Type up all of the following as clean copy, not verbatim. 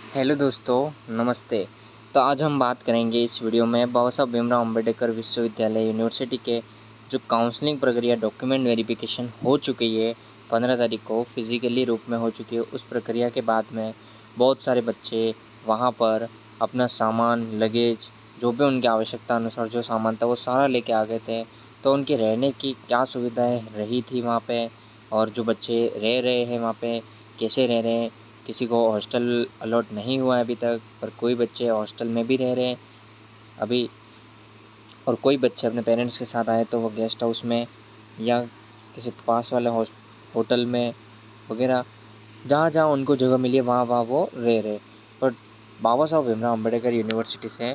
Hello दोस्तों, नमस्ते। तो आज हम बात करेंगे इस वीडियो में बाबा साहब भीमराव अम्बेडकर विश्वविद्यालय यूनिवर्सिटी के जो काउंसलिंग प्रक्रिया डॉक्यूमेंट वेरिफिकेशन हो चुकी है 15 तारीख को फिज़िकली रूप में हो चुकी है। उस प्रक्रिया के बाद में बहुत सारे बच्चे वहाँ पर अपना सामान, लगेज, जो भी उनकी आवश्यकता अनुसार जो सामान था वो सारा लेके आ गए थे। तो उनके रहने की क्या सुविधाएँ रही थी वहाँ पे, और जो बच्चे रह रहे हैं वहाँ पे कैसे रह रहे हैं। किसी को हॉस्टल अलॉट नहीं हुआ है अभी तक, पर कोई बच्चे हॉस्टल में भी रह रहे हैं अभी, और कोई बच्चे अपने पेरेंट्स के साथ आए तो वो गेस्ट हाउस में या किसी पास वाले होटल में वगैरह, जहाँ जहाँ उनको जगह मिली है वहाँ वहाँ वो रह रहे। But Baba Saheb Bhimrao Ambedkar university से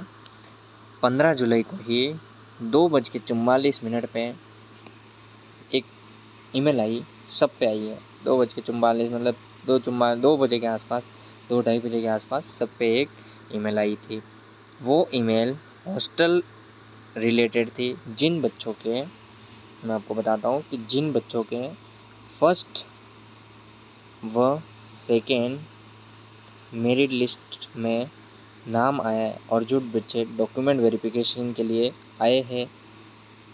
15 जुलाई को ही 2:44 पे एक ईमेल आई, सब पे आई है। 2:44 मतलब 2 बजे के आसपास, 2-2:30 बजे के आसपास सब पे एक ईमेल आई थी। वो ईमेल हॉस्टल रिलेटेड थी। जिन बच्चों के, मैं आपको बताता हूँ कि जिन बच्चों के फर्स्ट व सेकेंड मेरिट लिस्ट में नाम आया है, और जो बच्चे डॉक्यूमेंट वेरिफिकेशन के लिए आए हैं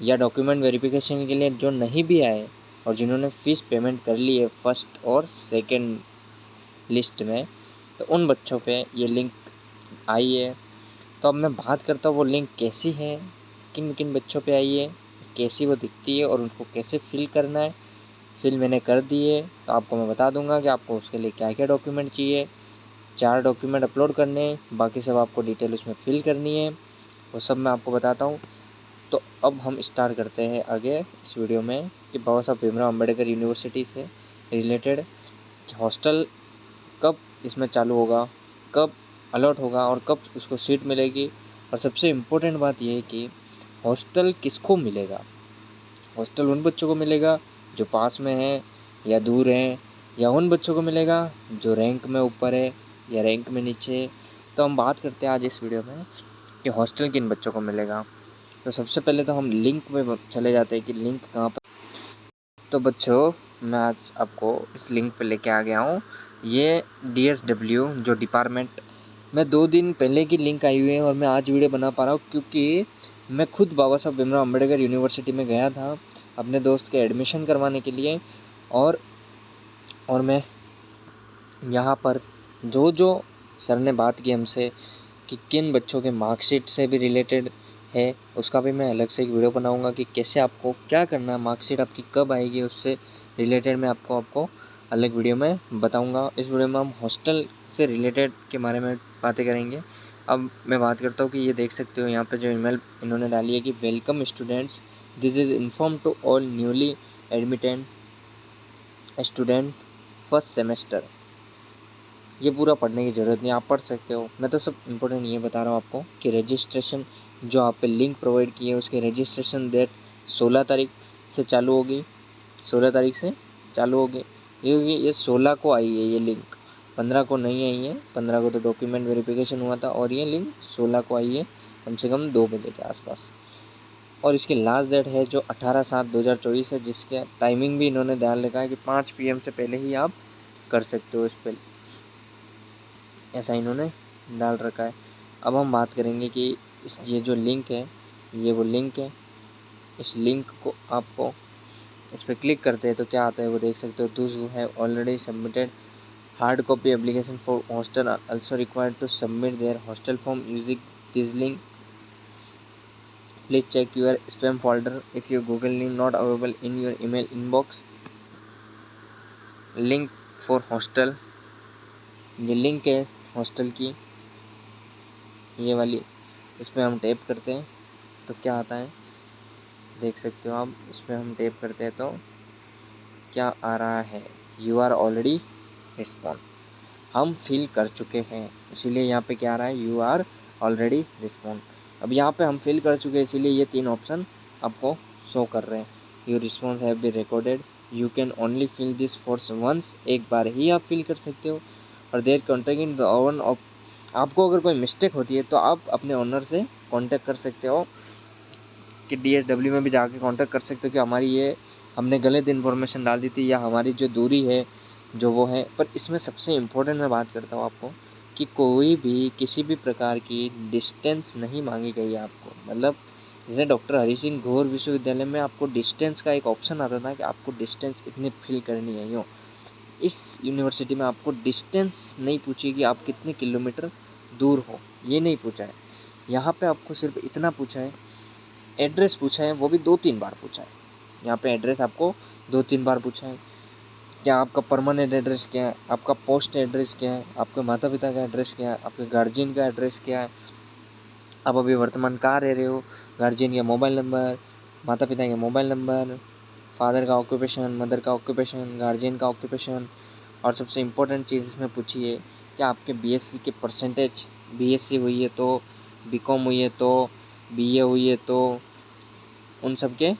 या डॉक्यूमेंट वेरिफिकेशन के लिए जो नहीं भी आए और जिन्होंने फ़ीस पेमेंट कर ली है फर्स्ट और सेकंड लिस्ट में, तो उन बच्चों पे ये लिंक आई है। तो अब मैं बात करता हूँ वो लिंक कैसी है, किन किन बच्चों पे आई है, कैसी वो दिखती है और उनको कैसे फिल करना है। फिल मैंने कर दी है, तो आपको मैं बता दूंगा कि आपको उसके लिए क्या क्या डॉक्यूमेंट चाहिए। 4 डॉक्यूमेंट अपलोड करने हैं, बाकी सब आपको डिटेल उसमें फिल करनी है, वो सब मैं आपको बताता हूँ। तो अब हम स्टार्ट करते हैं आगे इस वीडियो में कि बाबा साहब भीमराव अम्बेडकर यूनिवर्सिटी से रिलेटेड हॉस्टल कब इसमें चालू होगा, कब अलॉट होगा और कब उसको सीट मिलेगी। और सबसे इम्पोर्टेंट बात यह है कि हॉस्टल किसको मिलेगा। हॉस्टल उन बच्चों को मिलेगा जो पास में है या दूर हैं, या उन बच्चों को मिलेगा जो रैंक में ऊपर है या रैंक में नीचे है। तो हम बात करते हैं आज इस वीडियो में कि हॉस्टल किन बच्चों को मिलेगा। तो सबसे पहले तो हम लिंक में चले जाते हैं कि लिंक कहाँ पर। तो बच्चों, मैं आज आपको इस लिंक पे लेके आ गया हूँ। ये DSW जो डिपार्टमेंट में 2 दिन पहले की लिंक आई हुई है, और मैं आज वीडियो बना पा रहा हूँ क्योंकि मैं खुद बाबा साहब भीमराव अम्बेडकर यूनिवर्सिटी में गया था अपने दोस्त के एडमिशन करवाने के लिए। और मैं यहाँ पर जो सर ने बात की हमसे कि किन बच्चों के मार्कशीट से भी रिलेटेड है, उसका भी मैं अलग से एक वीडियो बनाऊंगा कि कैसे आपको क्या करना है, मार्कशीट आपकी कब आएगी उससे रिलेटेड मैं आपको अलग वीडियो में बताऊंगा। इस वीडियो में हम हॉस्टल से रिलेटेड के बारे में बातें करेंगे। अब मैं बात करता हूँ कि ये देख सकते हो यहाँ पे जो ईमेल इन्होंने डाली है कि welcome students, this is inform to all newly admitted student first semester. ये पूरा पढ़ने की ज़रूरत नहीं, आप पढ़ सकते हो। मैं तो सब इम्पोर्टेंट ये बता रहा हूँ आपको कि रजिस्ट्रेशन जो आप पे लिंक प्रोवाइड की है उसके रजिस्ट्रेशन डेट 16 तारीख से चालू होगी। 16 तारीख से चालू होगी ये 16 को आई है ये लिंक, 15 को नहीं आई है। 15 को तो डॉक्यूमेंट वेरिफिकेशन हुआ था, और ये लिंक 16 को आई है कम से कम 2 बजे के आसपास। और इसकी लास्ट डेट है जो 18/7/2024 है, जिसके टाइमिंग भी इन्होंने ध्यान रखा है कि 5 PM से पहले ही आप कर सकते हो इस पर, ऐसा इन्होंने डाल रखा है। अब हम बात करेंगे कि ये जो लिंक है, ये वो लिंक है। इस लिंक को आपको इस पर क्लिक करते हैं तो क्या आता है वो देख सकते हो। Those who have already submitted hard copy application for hostel are also required to submit their hostel form using this link. Please check your spam folder if your Google link not available in your email inbox. Link for hostel, ये link है hostel की, ये वाली। इस पर हम tap करते हैं तो क्या आता है देख सकते हो आप। इस पर हम टैप करते हैं तो क्या आ रहा है, यू आर ऑलरेडी रिस्पॉन्स, हम फिल कर चुके हैं, इसीलिए यहाँ पे क्या आ रहा है, यू आर ऑलरेडी रिस्पॉन्ड। अब यहाँ पे हम फिल कर चुके हैं इसीलिए ये 3 ऑप्शन आपको शो कर रहे हैं। Your response have been recorded, you can only fill this for once, एक बार ही आप फिल कर सकते हो। और there contact the owner of, आपको अगर कोई मिस्टेक होती है तो आप अपने ओनर से कांटेक्ट कर सकते हो, कि DSW में भी जाके कांटेक्ट कर सकते हो कि हमारी ये हमने गलत इन्फॉर्मेशन डाल दी थी, या हमारी जो दूरी है जो वो है। पर इसमें सबसे इम्पोर्टेंट मैं बात करता हूँ आपको कि कोई भी किसी भी प्रकार की डिस्टेंस नहीं मांगी गई है आपको। मतलब जैसे डॉक्टर हरि सिंह घोर विश्वविद्यालय में आपको डिस्टेंस का एक ऑप्शन आता था कि आपको डिस्टेंस इतनी फिल करनी है यूँ। इस यूनिवर्सिटी में आपको डिस्टेंस नहीं पूछी कि आप कितने किलोमीटर दूर हो, ये नहीं पूछा है। यहाँ पे आपको सिर्फ इतना पूछा है, एड्रेस पूछा है, वो भी 2-3 बार पूछा है। यहाँ पे एड्रेस आपको 2-3 बार पूछा है। क्या आपका परमानेंट एड्रेस क्या है, आपका पोस्ट एड्रेस क्या है, आपके माता पिता का एड्रेस क्या है, आपके गार्जियन का एड्रेस क्या है, आप अभी वर्तमान कहाँ रह रहे हो, गार्जियन का मोबाइल नंबर, माता पिता का मोबाइल नंबर, फादर का ऑक्यूपेशन, मदर का ऑक्यूपेशन, गार्जियन का ऑक्यूपेशन। और सबसे इम्पोर्टेंट चीज़ इसमें पूछी है कि आपके बीएससी के परसेंटेज, बीएससी हुई है तो, बीकॉम हुई है तो, बीए हुई है तो, उन सब के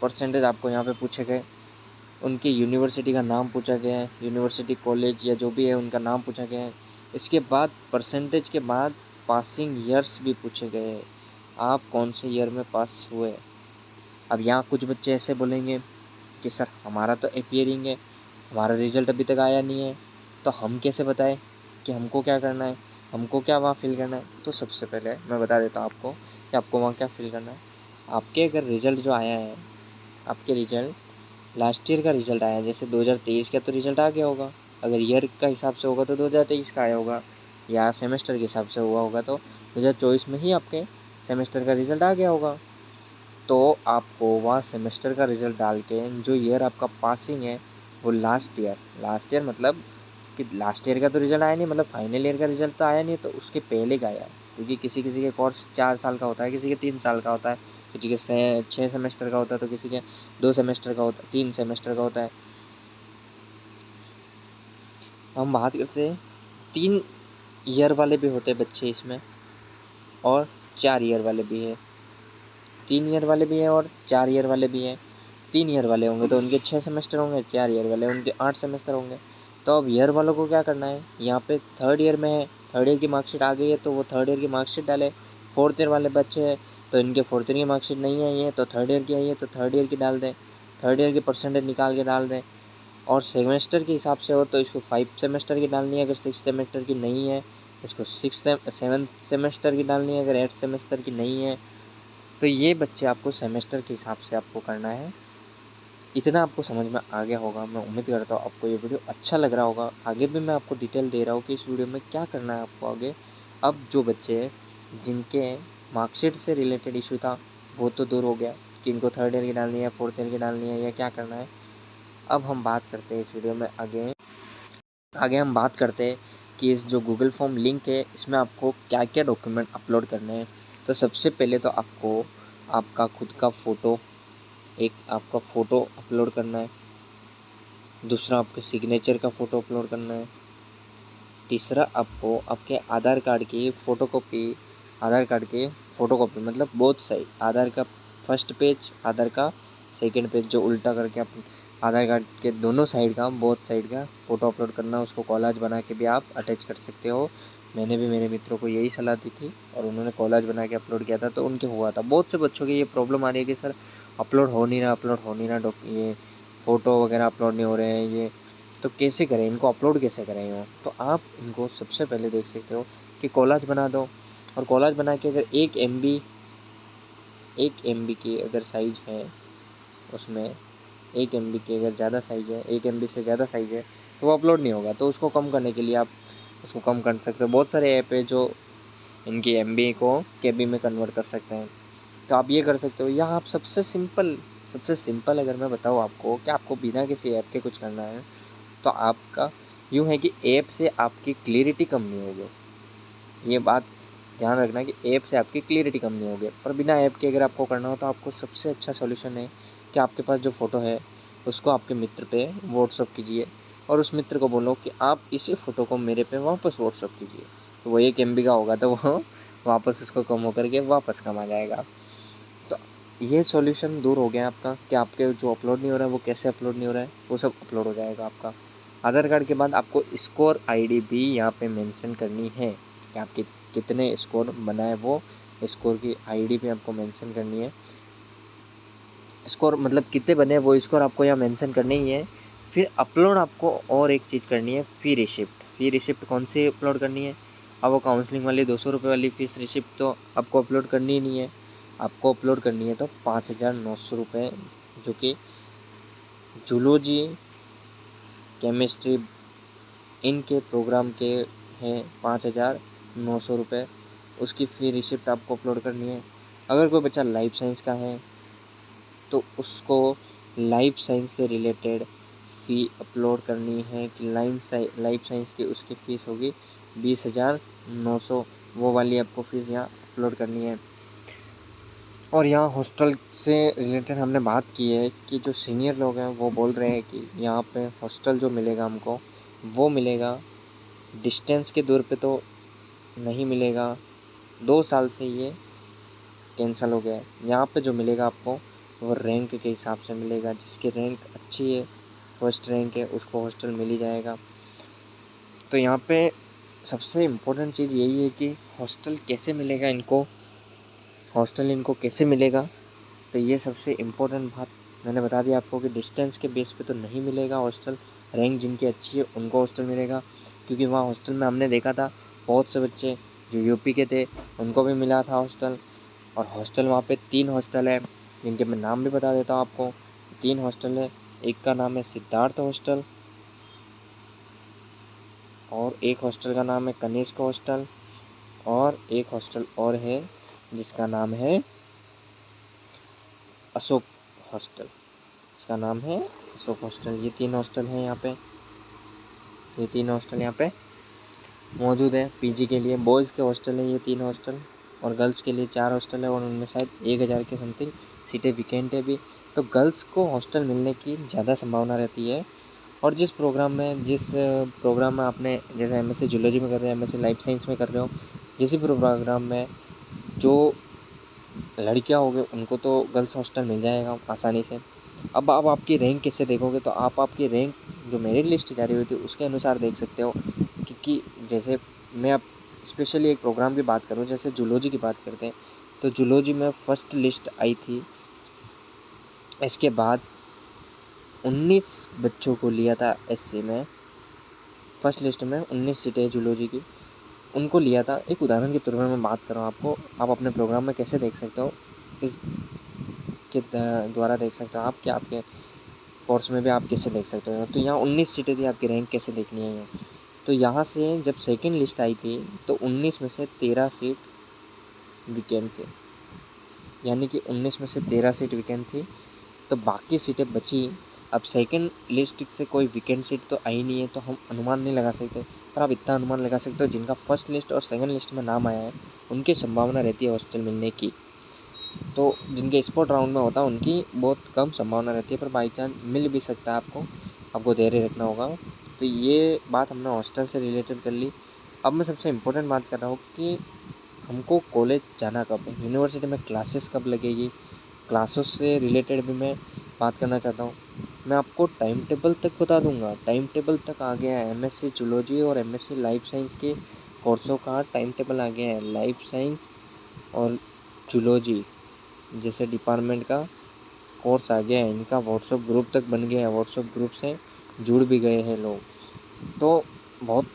परसेंटेज आपको यहाँ पे पूछे गए। उनकी यूनिवर्सिटी का नाम पूछा गया है, यूनिवर्सिटी कॉलेज या जो भी है उनका नाम पूछा गया है। इसके बाद परसेंटेज के बाद पासिंग ईयर्स भी पूछे गए हैं, आप कौन से ईयर में पास हुए। अब यहाँ कुछ बच्चे ऐसे बोलेंगे कि सर हमारा तो अपीयरिंग है, हमारा रिजल्ट अभी तक आया नहीं है, तो हम कैसे बताएं कि हमको क्या करना है, हमको क्या वहाँ फिल करना है। तो सबसे पहले मैं बता देता हूँ आपको कि आपको वहाँ क्या फिल करना है। आपके अगर रिज़ल्ट जो आया है, आपके रिज़ल्ट लास्ट ईयर का रिज़ल्ट आया है, जैसे 2023 का तो रिज़ल्ट आ गया होगा, अगर ईयर का हिसाब से होगा तो 2023 का आया होगा, या सेमेस्टर के हिसाब से हुआ होगा तो 2024 में ही आपके सेमेस्टर का रिज़ल्ट आ गया होगा। तो आपको वहाँ सेमेस्टर का रिज़ल्ट डाल के जो ईयर आपका पासिंग है वो लास्ट ईयर मतलब कि लास्ट ईयर का तो रिज़ल्ट आया नहीं, मतलब फाइनल ईयर का रिज़ल्ट तो आया नहीं, तो उसके पहले का आया है। क्योंकि किसी किसी के कोर्स 4 साल का होता है, किसी के 3 साल का होता है, किसी के 6 सेमेस्टर का होता है, तो किसी के 2 सेमेस्टर का होता है, 3 सेमेस्टर का होता है। हम बात करते हैं 3 ईयर वाले भी होते हैं बच्चे इसमें, और 4 ईयर वाले भी है। 3 ईयर वाले भी हैं और 4 ईयर वाले भी हैं। 3 ईयर वाले होंगे तो उनके 6 सेमेस्टर होंगे, 4 ईयर वाले उनके 8 सेमेस्टर होंगे। तो अब ईयर वालों को क्या करना है, यहाँ पे थर्ड ईयर में है, थर्ड ईयर की मार्कशीट आ गई है तो वो थर्ड ईयर की मार्कशीट डाले। फोर्थ ईयर वाले बच्चे हैं तो इनके फोर्थ ईयर की मार्कशीट नहीं आई है तो थर्ड ईयर की आई है तो थर्ड ईयर की डाल दें, थर्ड ईयर की परसेंटेज निकाल के डाल दें। और सेमेस्टर के हिसाब से हो तो इसको 5 सेमेस्टर की डालनी है, अगर 6 सेमेस्टर की नहीं है इसको 7 सेमेस्टर की डालनी है, अगर 8 सेमेस्टर की नहीं है। तो ये बच्चे आपको सेमेस्टर के हिसाब से आपको करना है। इतना आपको समझ में आ गया होगा, मैं उम्मीद करता हूँ आपको ये वीडियो अच्छा लग रहा होगा। आगे भी मैं आपको डिटेल दे रहा हूँ कि इस वीडियो में क्या करना है आपको आगे। अब जो बच्चे जिनके मार्कशीट से रिलेटेड इशू था वो तो दूर हो गया कि इनको थर्ड ईयर की डालनी है, फोर्थ ईयर की डालनी है या क्या करना है। अब हम बात करते हैं इस वीडियो में आगे हम बात करते हैं कि इस जो गूगल फॉर्म लिंक है इसमें आपको क्या क्या डॉक्यूमेंट अपलोड करने हैं। तो सबसे पहले तो आपको आपका खुद का फ़ोटो, एक आपका फ़ोटो अपलोड करना है, दूसरा आपके सिग्नेचर का फ़ोटो अपलोड करना है, तीसरा आपको आपके आधार कार्ड की फ़ोटोकॉपी, आधार कार्ड के फ़ोटोकॉपी मतलब बोथ साइड, आधार का फर्स्ट पेज, आधार का सेकंड पेज जो उल्टा करके आप आधार कार्ड के दोनों साइड का, बोथ साइड का फ़ोटो अपलोड करना। उसको कॉलाज बना के भी आप अटैच कर सकते हो। मैंने भी मेरे मित्रों को यही सलाह दी थी और उन्होंने कॉलाज बना के अपलोड किया था तो उनके हुआ था। बहुत से बच्चों की ये प्रॉब्लम आ रही है कि सर अपलोड हो नहीं रहा, ये फ़ोटो वगैरह अपलोड नहीं हो रहे हैं, ये तो कैसे करें, इनको अपलोड कैसे करें हो। तो आप इनको सबसे पहले देख सकते हो कि कॉलाज बना दो, और कॉलाज बना के अगर 1 MB की अगर साइज़ है, उसमें 1 MB की अगर ज़्यादा साइज़ है, 1 MB से ज़्यादा साइज़ है तो वो अपलोड नहीं होगा। तो उसको कम करने के लिए आप उसको कम कर सकते हो। बहुत सारे ऐप है जो इनकी MB को KB में कन्वर्ट कर सकते हैं, तो आप ये कर सकते हो। या आप सबसे सिंपल अगर मैं बताऊँ आपको कि आपको बिना किसी ऐप के कुछ करना है तो आपका यूँ है कि ऐप से आपकी क्लियरिटी कम नहीं होगी। ये बात ध्यान रखना कि ऐप से आपकी क्लियरिटी कम नहीं होगी, पर बिना ऐप के अगर आपको करना हो तो आपको सबसे अच्छा सॉल्यूशन है कि आपके पास जो फ़ोटो है उसको आपके मित्र पे व्हाट्सअप कीजिए और उस मित्र को बोलो कि आप इसी फ़ोटो को मेरे पे वापस व्हाट्सअप कीजिए। तो वो 1 MB का होगा तो वो वापस उसको कम होकर के वापस कम आ जाएगा। तो ये सॉल्यूशन दूर हो गया आपका कि आपके जो अपलोड नहीं हो रहा है वो कैसे अपलोड नहीं हो रहा है, वो सब अपलोड हो जाएगा आपका। आधार कार्ड के बाद आपको स्कोर आईडी भी यहाँ पे मेंशन करनी है कि आपके कितने स्कोर बना है, वो स्कोर की आईडी भी आपको मेंशन करनी है। स्कोर मतलब कितने बने वो स्कोर आपको यहाँ मेंशन करनी ही है। फिर अपलोड आपको और एक चीज़ करनी है, फ़ी रिसिप्ट। फ़ी रिसिप्ट कौन सी अपलोड करनी है, अब वो काउंसलिंग वाली 200 रुपये वाली फ़ीस रिसिप्ट तो आपको अपलोड करनी ही नहीं है, आपको अपलोड करनी है तो 5,900 रुपये, जो कि जूलॉजी केमिस्ट्री इनके प्रोग्राम के हैं 5,900 रुपये, उसकी फ़ी रिसिप्ट आपको अपलोड करनी है। अगर कोई बच्चा लाइफ साइंस का है तो उसको लाइफ साइंस से रिलेटेड फ़ी अपलोड करनी है कि लाइफ साइंस की उसकी फ़ीस होगी 20,900, वो वाली आपको फ़ीस यहाँ अपलोड करनी है। और यहाँ हॉस्टल से रिलेटेड हमने बात की है कि जो सीनियर लोग हैं वो बोल रहे हैं कि यहाँ पे हॉस्टल जो मिलेगा हमको वो मिलेगा डिस्टेंस के दौर पे तो नहीं मिलेगा, 2 साल से ये कैंसिल हो गया है। यहाँ पे जो मिलेगा आपको वो रैंक के हिसाब से मिलेगा, जिसकी रैंक अच्छी है, फर्स्ट रैंक है, उसको हॉस्टल मिल ही जाएगा। तो यहाँ पे सबसे इम्पोर्टेंट चीज़ यही है कि हॉस्टल कैसे मिलेगा इनको कैसे मिलेगा। तो ये सबसे इम्पोर्टेंट बात मैंने बता दिया आपको कि डिस्टेंस के बेस पे तो नहीं मिलेगा हॉस्टल, रैंक जिनकी अच्छी है उनको हॉस्टल मिलेगा। क्योंकि वहाँ हॉस्टल में हमने देखा था बहुत से बच्चे जो यूपी के थे उनको भी मिला था हॉस्टल। और हॉस्टल वहाँ पे 3 हॉस्टल है, जिनके मैं नाम भी बता देता हूँ आपको। 3 हॉस्टल है, एक का नाम है सिद्धार्थ हॉस्टल, और एक हॉस्टल का नाम है कनिष्क हॉस्टल, और एक हॉस्टल और है जिसका नाम है अशोक हॉस्टल। इसका नाम है अशोक हॉस्टल। ये 3 हॉस्टल हैं यहाँ पे, ये 3 हॉस्टल यहाँ पे मौजूद है पीजी के लिए। बॉयज़ के हॉस्टल है ये 3 हॉस्टल, और गर्ल्स के लिए 4 हॉस्टल है, और उनमें शायद 1,000 के समथिंग सीटें विकेंट है भी। तो गर्ल्स को हॉस्टल मिलने की ज़्यादा संभावना रहती है। और जिस प्रोग्राम में आपने जैसे एमएससी जूलॉजी में कर रहे हो, एमएससी लाइफ साइंस में कर रहे हो, जिस भी प्रोग्राम में जो लड़कियां होंगे उनको तो गर्ल्स हॉस्टल मिल जाएगा आसानी से। अब आप आपकी रैंक कैसे देखोगे, तो आप आपकी रैंक जो मेरिट लिस्ट जारी हुई थी उसके अनुसार देख सकते हो। क्योंकि जैसे मैं अब स्पेशली एक प्रोग्राम की बात करूँ, जैसे जूलॉजी की बात करते हैं, तो जूलॉजी में फर्स्ट लिस्ट आई थी। इसके बाद 19 बच्चों को लिया था एससी में, फर्स्ट लिस्ट में 19 सीटें हैं जूलॉजी की, उनको लिया था। एक उदाहरण के तौर पर मैं बात कर रहा हूँ आपको, आप अपने प्रोग्राम में कैसे देख सकते हो, इस के द्वारा देख सकते हो आप कि आपके कोर्स में भी आप कैसे देख सकते हो। तो यहाँ 19 सीटें थी, आपकी रैंक कैसे देखनी है। तो यहाँ से जब सेकंड लिस्ट आई थी तो 19 में से 13 सीट विकेंट थी, यानी कि 19 में से 13 सीट विकेंट थी, तो बाकी सीटें बची। अब सेकंड लिस्ट से कोई विकेंट सीट तो आई नहीं है, तो हम अनुमान नहीं लगा सकते, पर आप इतना अनुमान लगा सकते हो जिनका फर्स्ट लिस्ट और सेकंड लिस्ट में नाम आया है उनकी संभावना रहती है हॉस्टल मिलने की। तो जिनके स्पॉट राउंड में होता है उनकी बहुत कम संभावना रहती है, पर बाई चांस मिल भी सकता है आपको धैर्य रखना होगा। तो ये बात हमने हॉस्टल से रिलेटेड कर ली। अब मैं सबसे इम्पोर्टेंट बात कर रहा हूँ कि हमको कॉलेज जाना कब है, यूनिवर्सिटी में क्लासेस कब लगेगी। क्लासेस से रिलेटेड भी मैं बात करना चाहता हूँ। मैं आपको टाइम टेबल तक बता दूंगा, टाइम टेबल तक आ गया है। एमएससी जूलॉजी और एमएससी लाइफ साइंस के कोर्सों का टाइम टेबल आ गया है। लाइफ साइंस और जूलॉजी जैसे डिपार्टमेंट का कोर्स आ गया है, इनका व्हाट्सएप ग्रुप तक बन गया है, व्हाट्सएप ग्रुप से जुड़ भी गए हैं लोग। तो बहुत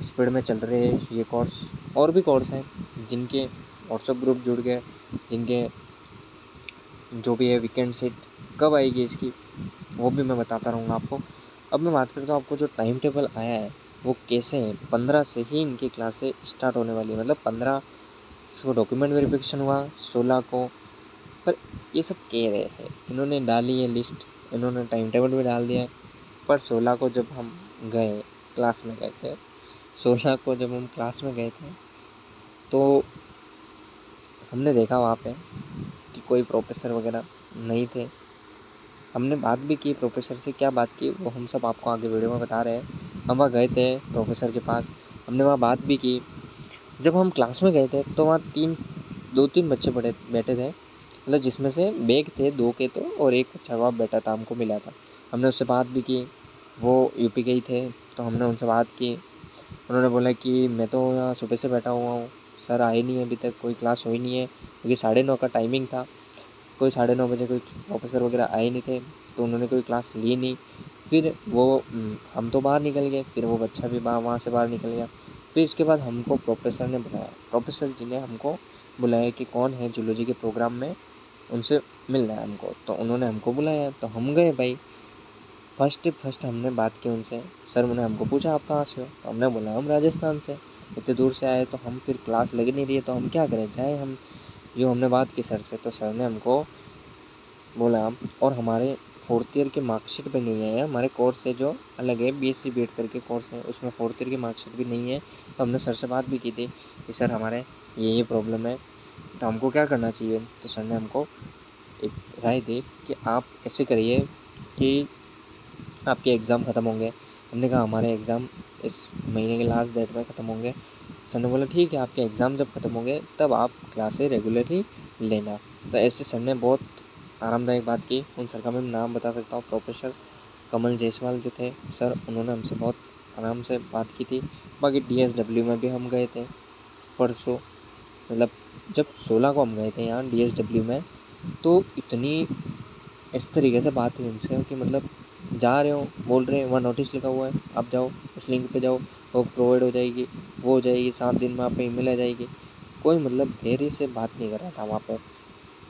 स्पीड में चल रहे हैं ये कोर्स। और भी कोर्स हैं जिनके व्हाट्सएप ग्रुप जुड़ गए, जिनके जो भी है वीकेंड सीट कब आएगी इसकी वो भी मैं बताता रहूँगा आपको। अब मैं बात करता हूँ आपको जो टाइम टेबल आया है वो कैसे है। 15 से ही इनकी क्लासें स्टार्ट होने वाली है, मतलब 15 को डॉक्यूमेंट वेरिफिकेशन हुआ, 16 को, पर ये सब कह रहे हैं, इन्होंने डाली है लिस्ट, इन्होंने टाइम टेबल भी डाल दिया है। पर 16 को जब हम गए क्लास में गए थे, 16 को जब हम क्लास में गए थे तो हमने देखा वहाँ पे कि कोई प्रोफेसर वगैरह नहीं थे। हमने बात भी की प्रोफेसर से, क्या बात की वो हम सब आपको आगे वीडियो में बता रहे हैं। हम वहाँ गए थे प्रोफेसर के पास, हमने वहाँ बात भी की। जब हम क्लास में गए थे तो वहाँ 2-3 बच्चे बैठे थे, मतलब जिसमें से बैग थे 2 के तो, और एक बच्चा वहाँ बैठा था, हमको मिला था। हमने उससे बात भी की, वो यूपी के ही थे, तो हमने उनसे बात की। उन्होंने बोला कि मैं तो यहाँ सुबह से बैठा हुआ हूँ, सर आए नहीं है अभी तक, कोई क्लास हुई नहीं है, क्योंकि 9:30 का टाइमिंग था। कोई 9:30 बजे कोई प्रोफेसर वगैरह आए नहीं थे, तो उन्होंने कोई क्लास ली नहीं। फिर वो हम तो बाहर निकल गए, फिर वो बच्चा भी वहाँ से बाहर निकल गया। फिर इसके बाद हमको प्रोफेसर ने बुलाया, प्रोफेसर जी ने हमको बुलाया कि कौन है जूलॉजी के प्रोग्राम में, उनसे मिलना है हमको। तो उन्होंने हमको बुलाया, तो हम गए भाई। फर्स्ट हमने बात की उनसे। सर ने हमको पूछा आप कहाँ से हो, तो हमने बोला हम राजस्थान से, इतने दूर से आए। तो हम फिर क्लास लग नहीं रही है तो हम क्या करें, जाए हम। जो हमने बात की सर से, तो सर ने हमको बोला, और हमारे 4th ईयर की मार्कशीट भी नहीं है, हमारे कोर्स से जो अलग है BSc B.Ed करके कोर्स है, उसमें 4th ईयर की मार्कशीट भी नहीं है। तो हमने सर से बात भी की थी कि सर हमारे ये प्रॉब्लम है, तो हमको क्या करना चाहिए। तो सर ने हमको एक राय दी कि आप ऐसे करिए कि आपके एग्ज़ाम ख़त्म होंगे। हमने कहा हमारे एग्ज़ाम इस महीने के लास्ट डेट में ख़त्म होंगे। सर ने बोला ठीक है, आपके एग्ज़ाम जब ख़त्म होंगे तब आप क्लासें रेगुलरली लेना। तो ऐसे सर ने बहुत आरामदायक बात की। उन सर का मैं नाम बता सकता हूँ, प्रोफेसर कमल जायसवाल जो थे सर, उन्होंने हमसे बहुत आराम से बात की थी। बाकी DSW में भी हम गए थे परसों, मतलब जब 16 को हम गए थे यहाँ DSW में, तो इतनी इस तरीके से बात हुई उनसे कि मतलब जा रहे हो, बोल रहे हैं वहाँ नोटिस लिखा हुआ है, आप जाओ उस लिंक पे जाओ, वो प्रोवाइड हो जाएगी, वो हो जाएगी, 7 दिन में आप पे ईमेल आ जाएगी। कोई मतलब धैर्य से बात नहीं कर रहा था वहाँ पे।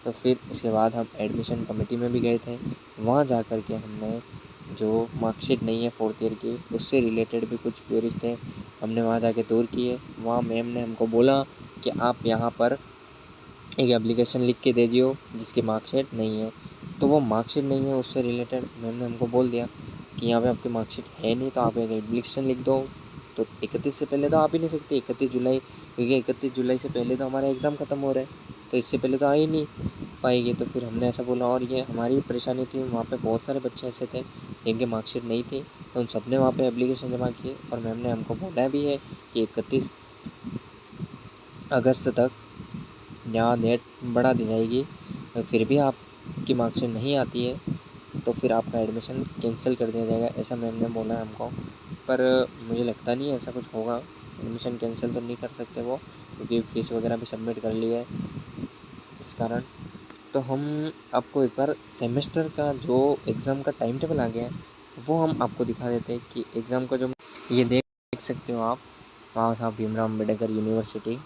तो फिर इसके बाद हम एडमिशन कमेटी में भी गए थे। वहाँ जा कर के हमने जो मार्कशीट नहीं है 4th ईयर की, उससे रिलेटेड भी कुछ क्वेरीज थे, हमने वहाँ जाके दूर किए। वहाँ मैम ने हमको बोला कि आप यहाँ पर एक एप्लीकेशन लिख के दे दियो जिसकी मार्कशीट नहीं है। तो वो मार्कशीट नहीं है, उससे रिलेटेड मैम ने हमको बोल दिया कि यहाँ पे आपकी मार्कशीट है नहीं, तो आप एक एप्लीकेशन लिख दो। तो 31 से पहले तो आ भी नहीं सकती, 31 जुलाई, क्योंकि 31 जुलाई से पहले तो हमारा एग्ज़ाम ख़त्म हो रहा है, तो इससे पहले तो आ ही नहीं पाएगी। तो फिर हमने ऐसा बोला, और ये हमारी परेशानी थी, वहाँ पे बहुत सारे बच्चे ऐसे थे जिनकी मार्कशीट नहीं थी, तो उन सब ने वहाँ पे एप्लीकेशन जमा किए। और मैम ने हमको बोला भी है कि 31 अगस्त तक यहाँ डेट बढ़ा दी जाएगी, फिर भी आपकी मार्कशीट नहीं आती है तो फिर आपका एडमिशन कैंसिल कर दिया जाएगा, ऐसा मैम ने बोला है हमको। पर मुझे लगता नहीं है ऐसा कुछ होगा, एडमिशन कैंसिल तो नहीं कर सकते वो, क्योंकि फ़ीस वगैरह भी सबमिट कर ली है इस कारण। तो हम आपको एक बार सेमेस्टर का जो एग्ज़ाम का टाइम टेबल आ गया है वो हम आपको दिखा देते हैं कि एग्ज़ाम का जो, ये देख सकते हो आप, वहाँ साहब भीमराव अम्बेडकर यूनिवर्सिटी,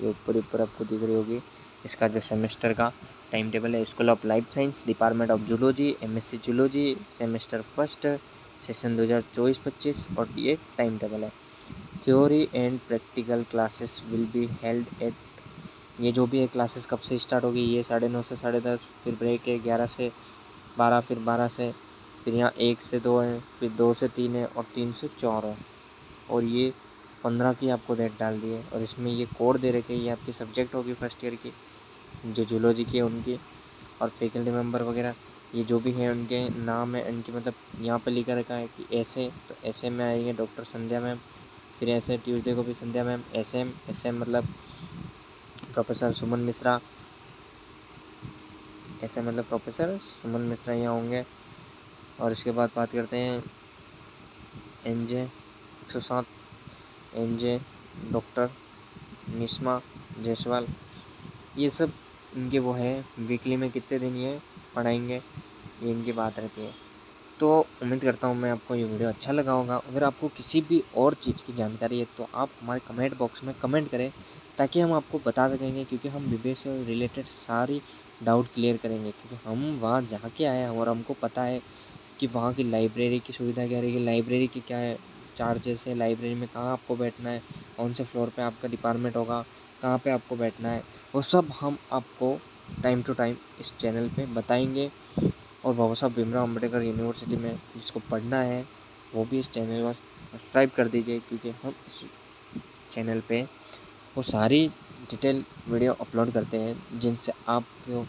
ये ऊपर आपको दिख रही होगी। इसका जो सेमेस्टर का टाइम टेबल है, school of life science, department of zoology, MSc zoology, semester first, session 2024-25, और ये टाइम टेबल है। Theory and practical classes will be held at, ये जो भी है क्लासेस कब से स्टार्ट होगी, ये 9:30 से 10:30, फिर ब्रेक है 11 से 12, फिर 12 से, फिर यहाँ 1 से 2 है, फिर 2 से 3 है, और 3 से 4 है। और ये 15 की आपको डेट डाल दी है, और इसमें ये कोड दे रखे, ये आपकी सब्जेक्ट होगी फर्स्ट ईयर की, जो जूलॉजी की है उनकी, और फैकल्टी मेंबर वगैरह ये जो भी है उनके नाम है इनकी, मतलब यहाँ पे लिखा रखा है कि ऐसे, तो ऐसे में आएंगे डॉक्टर संध्या मैम, फिर ऐसे ट्यूसडे को भी संध्या मैम, SM मतलब प्रोफेसर सुमन मिश्रा, ऐसे मतलब प्रोफेसर सुमन मिश्रा यहाँ होंगे। और इसके बाद बात करते हैं NJ 107, NJ doctor Nisma Jaiswal, ये सब इनके वो है, वीकली में कितने दिन ये पढ़ाएंगे, ये इनकी बात रहती है। तो उम्मीद करता हूँ मैं आपको ये वीडियो अच्छा लगा होगा। अगर आपको किसी भी और चीज़ की जानकारी है तो आप हमारे कमेंट बॉक्स में कमेंट करें, ताकि हम आपको बता सकेंगे, क्योंकि हम BBA से रिलेटेड सारी डाउट क्लियर करेंगे, क्योंकि हम वहाँ जा के आए हैं और हमको पता है कि वहाँ की लाइब्रेरी की सुविधा क्या रहेगी, लाइब्रेरी की क्या है चार्जेस है, लाइब्रेरी में कहाँ आपको बैठना है, कौन से फ्लोर पे आपका डिपार्टमेंट होगा, कहाँ पे आपको बैठना है, वो सब हम आपको टाइम टू टाइम इस चैनल पे बताएंगे। और बाबा साहब भीमराव अम्बेडकर यूनिवर्सिटी में जिसको पढ़ना है वो भी इस चैनल को सब्सक्राइब कर दीजिए, क्योंकि हम इस चैनल पे वो सारी डिटेल वीडियो अपलोड करते हैं जिनसे आपको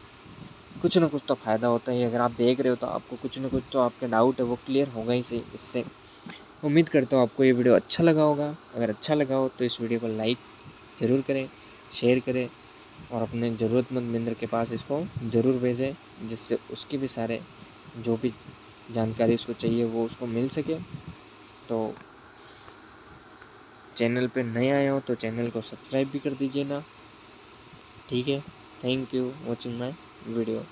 कुछ ना कुछ तो फ़ायदा होता है। अगर आप देख रहे हो तो आपको कुछ ना कुछ तो आपके डाउट है वो क्लियर होगा ही से इससे। उम्मीद करता हूँ आपको ये वीडियो अच्छा लगा होगा। अगर अच्छा लगा हो तो इस वीडियो को लाइक ज़रूर करें, शेयर करें, और अपने ज़रूरतमंद मित्र के पास इसको ज़रूर भेजें, जिससे उसकी भी सारे जो भी जानकारी उसको चाहिए वो उसको मिल सके। तो चैनल पे नए आए हो तो चैनल को सब्सक्राइब भी कर दीजिए ना। ठीक है, thank you watching my video.